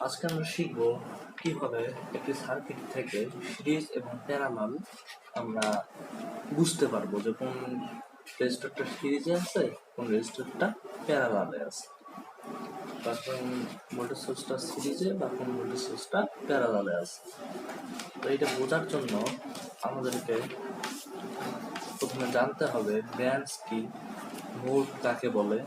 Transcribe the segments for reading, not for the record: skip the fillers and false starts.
আজকে আমরা শিখব কিভাবে একটি সার্কিট থেকে সিরিজ এবং প্যারালাল আমরা বুঝতে পারবো যে কোন রেজিস্টারটা সিরিজে আছে, কোন রেজিস্টারটা প্যারালালে আছে, বা কোন ভোল্টেজ সোর্সটা সিরিজে বা কোন ভোল্টেজ সোর্সটা প্যারালালে আছে। তো এটা বোঝার জন্য আমাদেরকে প্রথমে জানতে হবে ব্রাঞ্চ কি, নোড কাকে বলে।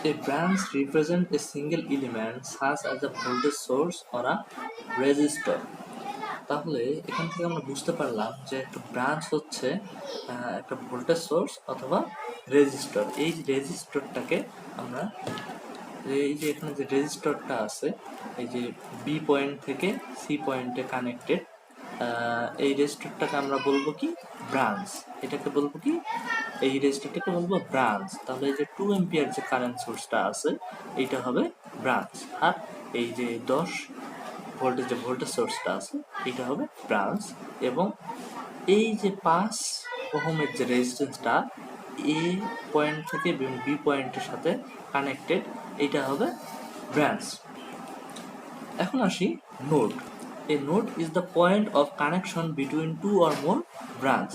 A branch represents a single element such as a voltage source or a resistor. তাহলে এখান থেকে আমরা বুঝতে পারলাম যে একটা ব্রাঞ্চ হচ্ছে একটা ভোল্টেজ সোর্স অথবা রেজিস্টর। এই রেজিস্টরটাকে আমরা এই যে এখানে যে রেজিস্টরটা আছে, এই যে বি পয়েন্ট থেকে সি পয়েন্টে কানেক্টেড, এই রেজিস্টরটাকে আমরা বলবো কি ব্রাঞ্চ। এটাকে বলবো কি, এই রেজিস্টরটাকে বলবো ব্রাঞ্চ। তাহলে এই যে 2 এম্পিয়ার যে কারেন্ট সোর্সটা আছে এইটা হবে ব্রাঞ্চ, আর এই যে 10 ভোল্টেজ যে ভোল্টেজ সোর্সটা আছে এটা হবে ব্রাঞ্চ। এবং এই যে 5 ওহমের যে রেজিস্ট্যান্সটা এ পয়েন্ট থেকে বি পয়েন্টের সাথে কানেক্টেড, এইটা হবে ব্রাঞ্চ। এখন আসি node. A node is the point of connection between two or more branch.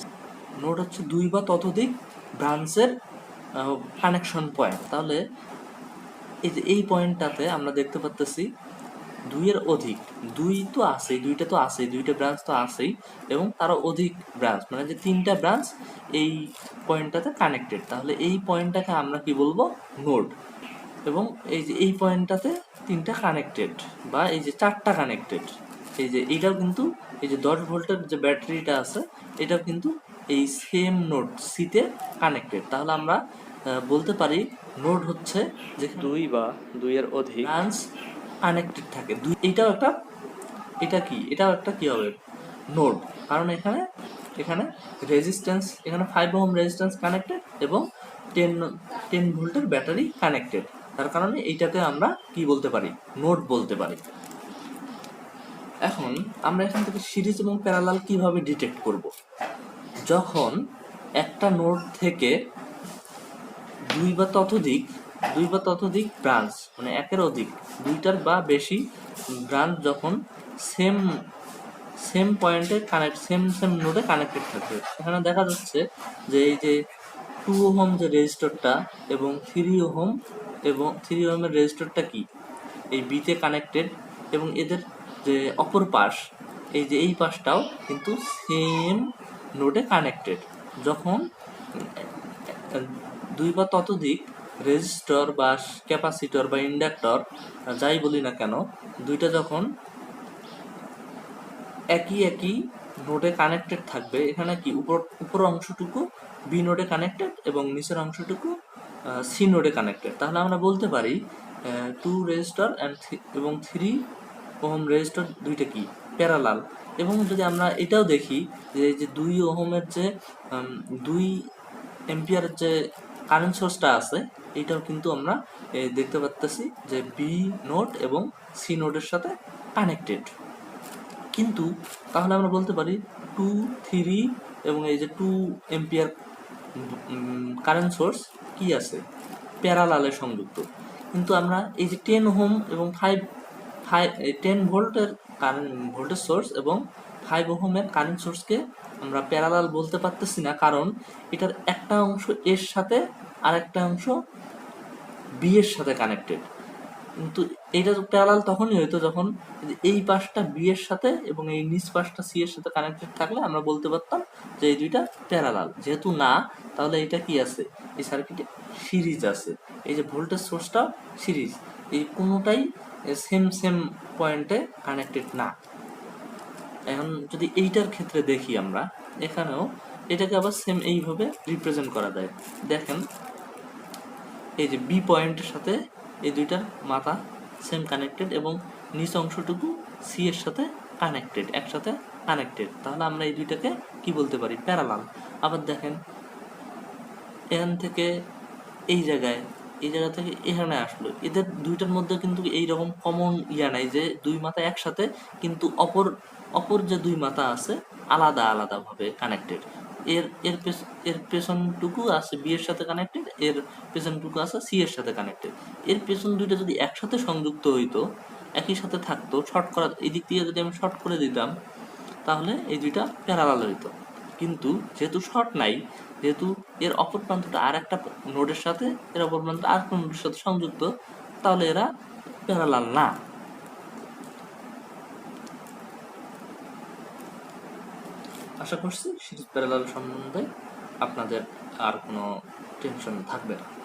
Node হচ্ছে দুই বা ততোধিক ব্রাঞ্চের কানেকশন পয়েন্ট। তাহলে এই যে এই পয়েন্টটাতে আমরা দেখতে পাচ্ছি দুইয়ের অধিক, দুই তো আছেই, দুইটা তো আছেই, দুইটা ব্রাঞ্চ তো আছেই, এবং তারও অধিক ব্রাঞ্চ, মানে যে 3টা ব্রাঞ্চ এই পয়েন্টটাতে কানেক্টেড। তাহলে এই পয়েন্টটাকে আমরা কি বলবো, নোড। এবং এই যে এই পয়েন্টটাতে 3টা কানেক্টেড, বা এই যে 4টা কানেক্টেড। এই যে এইটাও কিন্তু এই যে 10 ভোল্টের যে ব্যাটারিটা আছে এটাও কিন্তু এই সেম নোড সিতে কানেক্টেড। তাহলে আমরা বলতে পারি নোড হচ্ছে যে দুই বা দুইয়ের অধিক ব্রাঞ্চ কানেক্টেড থাকে। এইটাও একটা, এটাও একটা কি হবে, নোড। কারণ এখানে এখানে রেজিস্ট্যান্স, এখানে 5 ওহম রেজিস্ট্যান্স কানেক্টেড এবং 10 ভোল্টের ব্যাটারি কানেক্টেড। তার কারণে এইটাকে আমরা কি বলতে পারি, নোড বলতে পারি। এখন আমরা এখান থেকে সিরিজ এবং প্যারালাল কিভাবে ডিটেক্ট করব। যখন একটা নোড থেকে দুই বা ততোধিক ব্রাঞ্চ, মানে একের অধিক, দুইটার বা বেশি ব্রাঞ্চ যখন সেম পয়েন্টে সেম নোডে কানেক্টেড থাকবে। এখানে দেখা যাচ্ছে যে এই যে 2 ওহম যে রেজিস্টরটা এবং 3 ওহম এবং 3 ওহমের রেজিস্টরটা কি এই বিতে কানেক্টেড, এবং এদের যে অপর পাশ, এই যে এই পাশটাও কিন্তু সেম নোডে কানেক্টেড। যখন দুই বা ততোধিক রেজিস্টর বা ক্যাপাসিটর বা ইন্ডাক্টর যাই বলি না কেন, দুইটা যখন একই নোডে কানেক্টেড থাকবে, এখানে কি উপর অংশটুকু বি নোডে কানেক্টেড এবং নিচের অংশটুকু সি নোডে কানেক্টেড। তাহলে আমরা বলতে পারি 2 রেজিস্টর এবং 3 ওহম রেজিস্টর দুইটা কি প্যারালাল। এবং যদি আমরা এটাও দেখি যে এই যে 2 ওহমের যে 2 এম্পিয়ারের যে কারেন্ট সোর্সটা আছে এইটাও কিন্তু আমরা দেখতে পাচ্ছি যে বি নোড এবং সি নোডের সাথে কানেক্টেড। কিন্তু তাহলে আমরা বলতে পারি 2, 3 এবং এই যে 2 এম্পিয়ার কারেন্ট সোর্স কি আছে, প্যারালালে সংযুক্ত। কিন্তু আমরা এই যে 10 ওহম এবং 10 ভোল্টের ভোল্টেজ সোর্স এবং 5 ওহমের কারেন্ট সোর্সকে আমরা প্যারালাল বলতে পারতেছি না, কারণ এটার একটা অংশ এর সাথে আর একটা অংশ বি এর সাথে কানেক্টেড। কিন্তু এইটা প্যারালাল তখনই হইতো যখন এই পাশটা বি এর সাথে এবং এই নিচ পাশটা সি এর সাথে কানেক্টেড থাকলে আমরা বলতে পারতাম যে এই দুইটা প্যারালাল। যেহেতু না, তাহলে এটা কি আছে, এই সার্কিটে সিরিজ আছে। এই যে ভোল্টেজ সোর্সটা সিরিজ, এই কোনোটাই সেম পয়েন্টে কানেক্টেড না। এখন যদি এইটার ক্ষেত্রে দেখি আমরা, এখানেও এটাকে আবার সেম এইভাবে রিপ্রেজেন্ট করা যায়। দেখেন এই যে বি পয়েন্টের সাথে এই দুইটার মাথা সেম কানেক্টেড এবং নিচ অংশটুকু সি এর সাথে কানেক্টেড, একসাথে কানেক্টেড। তাহলে আমরা এই দুইটাকে কি বলতে পারি, প্যারালাল। আবার দেখেন এখান থেকে এই জায়গা থেকে এখানে আসলো, এদের দুইটার মধ্যে কিন্তু এইরকম কমন নাই যে দুই মাথা একসাথে, কিন্তু অপর যে দুই মাথা আছে আলাদাভাবে কানেক্টেড। এর পেছনটুকু আছে বি এর সাথে কানেক্টেড, এর পেছনটুকু আছে সি এর সাথে কানেক্টেড। এর পেছন দুইটা যদি একসাথে সংযুক্ত হইতো একই সাথে থাকতো, শর্ট করা এই দিক দিয়ে যদি আমি শর্ট করে দিতাম তাহলে এই দুইটা প্যারালাল হইতো। কিন্তু যেহেতু শর্ট নাই, যেহেতু এর অপর প্রান্তটা আর একটা নোডের সাথে, এর অপর প্রান্তটা আর একটা নোডের সাথে সংযুক্ত, তাহলে এরা প্যারালাল না। আশা করছি সিরিজ প্যারালাল সম্বন্ধে আপনাদের আর কোনো টেনশন থাকবে না।